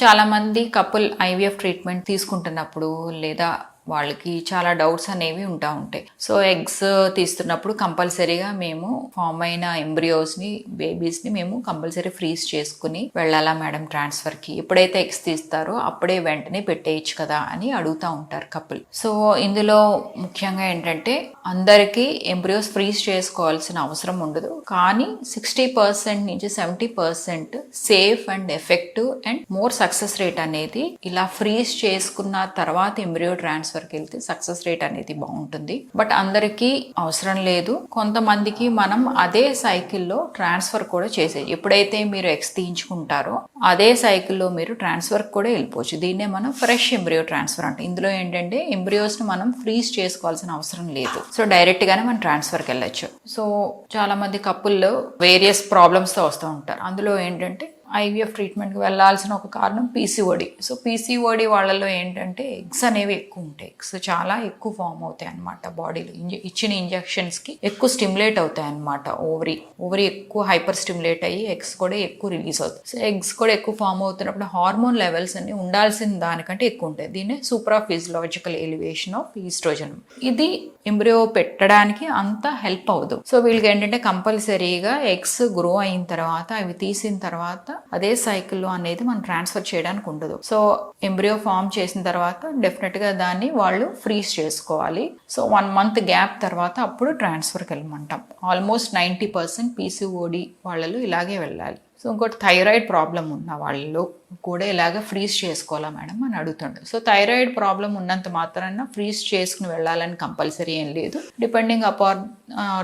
చాలా మంది couple IVF treatment తీసుకుంటున్నప్పుడు లేదా వాళ్ళకి చాలా డౌట్స్ అనేవి ఉంటాయి. సో ఎగ్స్ తీస్తున్నప్పుడు కంపల్సరీగా మేము ఫామ్ అయిన ఎంబ్రియోస్ని బేబీస్ని మేము కంపల్సరీ ఫ్రీజ్ చేసుకుని వెళ్ళాలా మేడం ట్రాన్స్ఫర్కి, ఎప్పుడైతే ఎగ్స్ తీస్తారో అప్పుడే వెంటనే పెట్టేయచ్చు కదా అని అడుగుతూ ఉంటారు కపుల్. సో ఇందులో ముఖ్యంగా ఏంటంటే అందరికీ ఎంబ్రియోస్ ఫ్రీజ్ చేసుకోవాల్సిన అవసరం ఉండదు, కానీ 60% నుంచి 70% safe and effective and more success rate అనేది ఇలా ఫ్రీజ్ చేసుకున్న తర్వాత ఎంబ్రియో ట్రాన్స్ఫర్కి వెళ్తే సక్సెస్ రేట్ అనేది బాగుంటుంది. బట్ అందరికీ అవసరం లేదు. కొంతమందికి మనం అదే సైకిల్లో ట్రాన్స్ఫర్ కూడా చేసేది, ఎప్పుడైతే మీరు ఎగ్స్ తీయించుకుంటారో అదే సైకిల్లో మీరు ట్రాన్స్ఫర్ కూడా వెళ్ళిపోవచ్చు. దీన్నే మనం ఫ్రెష్ ఎంబ్రియో ట్రాన్స్ఫర్ అంటే. ఇందులో ఏంటంటే ఎంబ్రియోస్ ని మనం ఫ్రీజ్ చేసుకోవాల్సిన అవసరం లేదు. సో డైరెక్ట్ గానే మనం ట్రాన్స్ఫర్కి వెళ్ళొచ్చు. సో చాలా మంది కపుల్లో వేరియస్ ప్రాబ్లమ్స్ తో వస్తూ ఉంటారు. అందులో ఏంటంటే ఐవీఎఫ్ ట్రీట్మెంట్కి వెళ్ళాల్సిన ఒక కారణం పీసీఓడి. సో పీసీఓడి వాళ్ళలో ఏంటంటే ఎగ్స్ అనేవి ఎక్కువ ఉంటాయి. ఎగ్స్ చాలా ఎక్కువ ఫామ్ అవుతాయి అన్నమాట బాడీలో. ఇచ్చిన ఇంజెక్షన్స్కి ఎక్కువ స్టిమ్యులేట్ అవుతాయి అన్నమాట. ఓవరీ ఎక్కువ హైపర్ స్టిమ్యులేట్ అయ్యి ఎగ్స్ కూడా ఎక్కువ రిలీజ్ అవుతాయి. సో ఎగ్స్ కూడా ఎక్కువ ఫామ్ అవుతున్నప్పుడు హార్మోన్ లెవెల్స్ అన్ని ఉండాల్సిన దానికంటే ఎక్కువ ఉంటాయి. దీన్ని supra physiological elevation of oestrogen. ఇది ఎంబ్రియో పెట్టడానికి అంత హెల్ప్ అవ్వదు. సో వీళ్ళకి ఏంటంటే కంపల్సరీగా ఎగ్స్ గ్రో అయిన తర్వాత అవి తీసిన తర్వాత అదే సైకిల్లో అనేది మనం ట్రాన్స్ఫర్ చేయడానికి ఉండదు. సో ఎంబ్రియో ఫామ్ చేసిన తర్వాత డెఫినెట్ గా దాన్ని వాళ్ళు ఫ్రీజ్ చేసుకోవాలి. సో 1 month గ్యాప్ తర్వాత అప్పుడు ట్రాన్స్ఫర్కి వెళ్ళమంటాం. ఆల్మోస్ట్ 90% పీసీఓడి వాళ్ళలో ఇలాగే వెళ్ళాలి. సో ఇంకోటి థైరాయిడ్ ప్రాబ్లం ఉన్న వాళ్ళలో కూడా ఇలాగ ఫ్రీజ్ చేసుకోవాలా మేడం అని అడుగుతుండే. సో థైరాయిడ్ ప్రాబ్లం ఉన్నంత మాత్రాన ఫ్రీజ్ చేసుకుని వెళ్ళాలని కంపల్సరీ ఏం లేదు. Depending upon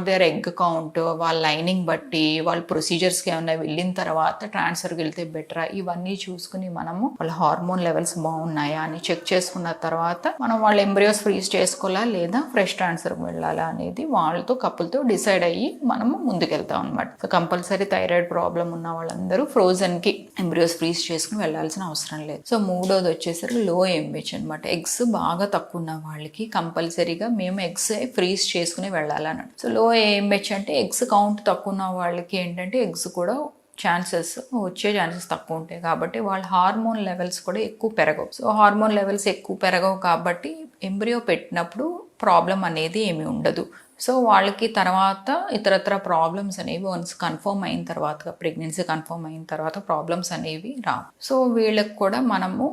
there egg count, వాళ్ళ లైనింగ్ బట్టి, వాళ్ళ ప్రొసీజర్స్కి ఏమైనా వెళ్ళిన తర్వాత ట్రాన్స్ఫర్కి వెళ్తే బెటరా, ఇవన్నీ చూసుకుని మనము వాళ్ళ హార్మోన్ లెవెల్స్ బాగున్నాయా అని చెక్ చేసుకున్న తర్వాత మనం వాళ్ళ ఎంబ్రియోస్ ఫ్రీజ్ చేసుకోవాలా లేదా ఫ్రెష్ ట్రాన్స్ఫర్కి వెళ్ళాలా అనేది వాళ్ళతో కపుల్తో డిసైడ్ అయ్యి మనము ముందుకెళ్తాం అనమాట. సో కంపల్సరీ థైరాయిడ్ ప్రాబ్లం ఉన్న వాళ్ళందరూ ఫ్రోజన్కి ఎంబ్రియోస్ ఫ్రీజ్ చేసుకుని వెళ్ళాల్సిన అవసరం లేదు. సో మూడోది వచ్చేసరికి లో ఎంహెచ్ అనమాట. ఎగ్స్ బాగా తక్కువ ఉన్న వాళ్ళకి కంపల్సరీగా మేము ఎగ్స్ ఫ్రీజ్ చేసుకుని వెళ్ళాలన్నాడు. సో లో ఎంహెచ్ అంటే ఎగ్స్ కౌంట్ తక్కువ ఉన్న వాళ్ళకి ఏంటంటే ఎగ్స్ కూడా వచ్చే ఛాన్సెస్ తక్కువ ఉంటాయి కాబట్టి వాళ్ళ హార్మోన్ లెవెల్స్ కూడా ఎక్కువ పెరగవు. సో హార్మోన్ లెవెల్స్ ఎక్కువ పెరగవు కాబట్టి ఎంబ్రియో పెట్టినప్పుడు ప్రాబ్లం అనేది ఏమీ ఉండదు. సో వాళ్ళకి తర్వాత ఇతరత్ర ప్రాబ్లమ్స్ అనేవి వన్స్ కన్ఫర్మ్ అయిన తర్వాత, ప్రెగ్నెన్సీ కన్ఫర్మ్ అయిన తర్వాత ప్రాబ్లమ్స్ అనేవి రావు. సో వీళ్ళకి కూడా మనము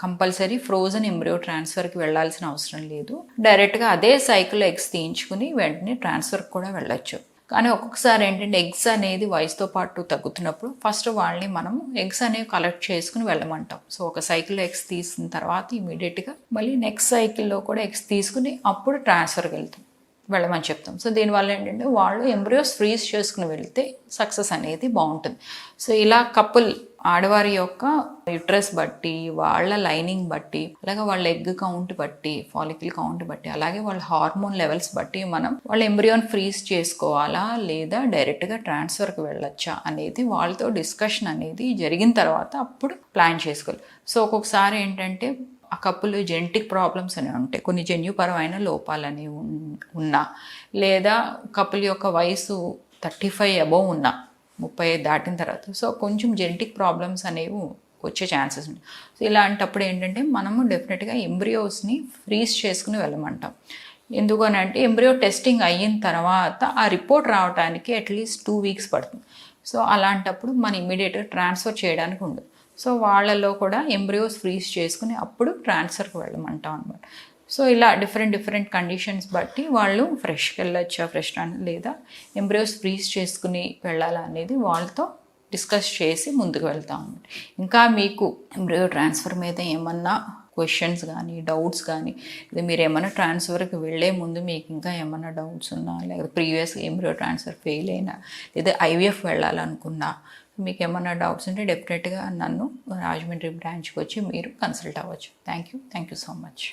కంపల్సరీ ఫ్రోజన్ ఎంబ్రియో ట్రాన్స్ఫర్కి వెళ్ళాల్సిన అవసరం లేదు. డైరెక్ట్గా అదే సైకిల్ ఎగ్స్ తీయించుకుని వెంటనే ట్రాన్స్ఫర్కి కూడా వెళ్ళొచ్చు. కానీ ఒక్కొక్కసారి ఏంటంటే ఎగ్స్ అనేది వయసుతో పాటు తగ్గుతున్నప్పుడు ఫస్ట్ వాళ్ళని మనం ఎగ్స్ అనేవి కలెక్ట్ చేసుకుని వెళ్ళమంటాం. సో ఒక సైకిల్లో ఎగ్స్ తీసిన తర్వాత ఇమీడియట్గా మళ్ళీ నెక్స్ట్ సైకిల్లో కూడా ఎగ్స్ తీసుకుని అప్పుడు ట్రాన్స్ఫర్కి వెళ్ళమని చెప్తాం. సో దీనివల్ల ఏంటంటే వాళ్ళు ఎంబ్రియోస్ ఫ్రీజ్ చేసుకుని వెళ్తే సక్సెస్ అనేది బాగుంటుంది. సో ఇలా కపుల్ ఆడవారి యొక్క యూట్రస్ బట్టి, వాళ్ళ లైనింగ్ బట్టి, అలాగే వాళ్ళ ఎగ్ కౌంట్ బట్టి, ఫాలికల్ కౌంట్ బట్టి, అలాగే వాళ్ళ హార్మోన్ లెవెల్స్ బట్టి మనం వాళ్ళ ఎంబ్రియోన్ ఫ్రీజ్ చేసుకోవాలా లేదా డైరెక్ట్గా ట్రాన్స్ఫర్కి వెళ్ళొచ్చా అనేది వాళ్ళతో డిస్కషన్ అనేది జరిగిన తర్వాత అప్పుడు ప్లాన్ చేసుకోవాలి. సో ఒక్కొక్కసారి ఏంటంటే ఆ కపుల్ జెనెటిక్ ప్రాబ్లమ్స్ అనేవి ఉంటాయి, కొన్ని జన్యుపరమైన లోపాలు అనేవి ఉన్నా, లేదా కపుల్ యొక్క వయసు 35 అబోవ్ ఉన్నా, 35 దాటిన తర్వాత సో కొంచెం జెనెటిక్ ప్రాబ్లమ్స్ అనేవి వచ్చే ఛాన్సెస్ ఉంటాయి. సో ఇలాంటప్పుడు ఏంటంటే మనము డెఫినెట్గా ఎంబ్రియోస్ని ఫ్రీజ్ చేసుకుని వెళ్ళమంటాం. ఎందుకనంటే ఎంబ్రియో టెస్టింగ్ అయిన తర్వాత ఆ రిపోర్ట్ రావడానికి అట్లీస్ట్ 2 weeks పడుతుంది. సో అలాంటప్పుడు మనం ఇమీడియట్గా ట్రాన్స్ఫర్ చేయడానికి ఉండదు. సో వాళ్ళలో కూడా ఎంబ్రియోస్ ఫ్రీజ్ చేసుకుని అప్పుడు ట్రాన్స్ఫర్కి వెళ్ళమంటాం అనమాట. సో ఇలా డిఫరెంట్ కండిషన్స్ బట్టి వాళ్ళు ఫ్రెష్కి వెళ్ళొచ్చా, ఫ్రెష్ లేదా ఎంబ్రియోస్ ఫ్రీజ్ చేసుకుని వెళ్ళాలా అనేది వాళ్ళతో డిస్కస్ చేసి ముందుకు వెళ్తాం అనమాట. ఇంకా మీకు ఎంబ్రియో ట్రాన్స్ఫర్ మీద ఏమన్నా క్వశ్చన్స్ కానీ డౌట్స్ కానీ, లేదా మీరు ఏమైనా ట్రాన్స్ఫర్కి వెళ్ళే ముందు మీకు ఇంకా ఏమైనా డౌట్స్ ఉన్నా, లేదా ప్రీవియస్ ఎంబ్రియో ట్రాన్స్ఫర్ ఫెయిల్ అయినా, లేదా ఐవీఎఫ్ వెళ్ళాలనుకున్నా, మీకు ఏమైనా డౌట్స్ ఉంటే డెఫినెట్గా నన్ను రాజమండ్రి బ్రాంచ్కి వచ్చి మీరు కన్సల్ట్ అవ్వచ్చు. Thank you so much.